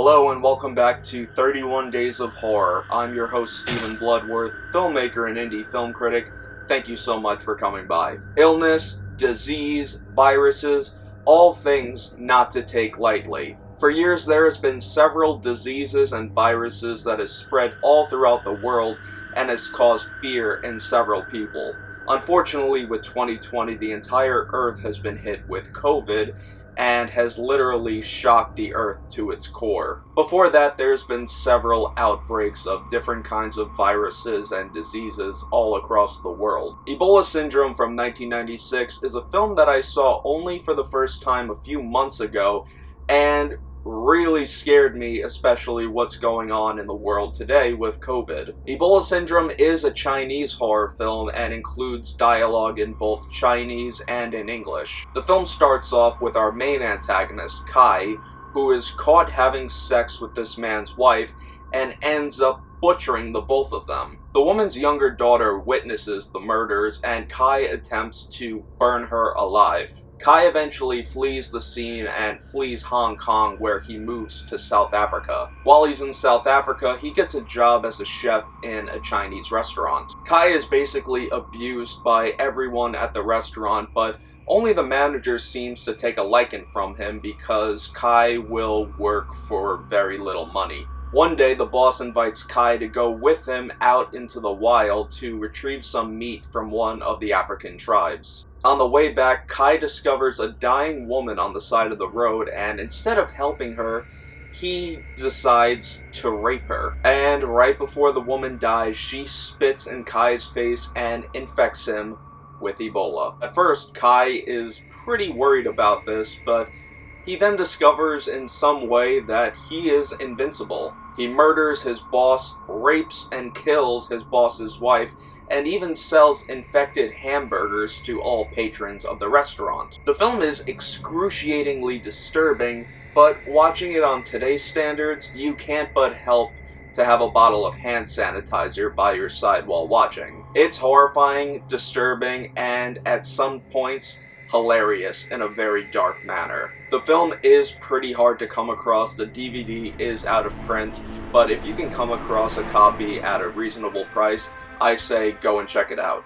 Hello and welcome back to 31 Days of Horror. I'm your host Stephen Bloodworth, filmmaker and indie film critic. Thank you so much for coming by. Illness, disease, viruses, all things not to take lightly. For years there has been several diseases and viruses that has spread all throughout the world and has caused fear in several people. Unfortunately, with 2020, the entire Earth has been hit with COVID, and has literally shocked the Earth to its core. Before that, there's been several outbreaks of different kinds of viruses and diseases all across the world. Ebola Syndrome from 1996 is a film that I saw only for the first time a few months ago, and really scared me, especially what's going on in the world today with COVID. Ebola Syndrome is a Chinese horror film and includes dialogue in both Chinese and in English. The film starts off with our main antagonist, Kai, who is caught having sex with this man's wife and ends up butchering the both of them. The woman's younger daughter witnesses the murders and Kai attempts to burn her alive. Kai eventually flees the scene and flees Hong Kong, where he moves to South Africa. While he's in South Africa, he gets a job as a chef in a Chinese restaurant. Kai is basically abused by everyone at the restaurant, but only the manager seems to take a liking from him because Kai will work for very little money. One day, the boss invites Kai to go with him out into the wild to retrieve some meat from one of the African tribes. On the way back, Kai discovers a dying woman on the side of the road, and instead of helping her, he decides to rape her. And right before the woman dies, she spits in Kai's face and infects him with Ebola. At first, Kai is pretty worried about this, but he then discovers in some way that he is invincible. He murders his boss, rapes and kills his boss's wife, and even sells infected hamburgers to all patrons of the restaurant. The film is excruciatingly disturbing, but watching it on today's standards, you can't but help to have a bottle of hand sanitizer by your side while watching. It's horrifying, disturbing, and at some points, hilarious in a very dark manner. The film is pretty hard to come across. The DVD is out of print, but if you can come across a copy at a reasonable price, I say go and check it out.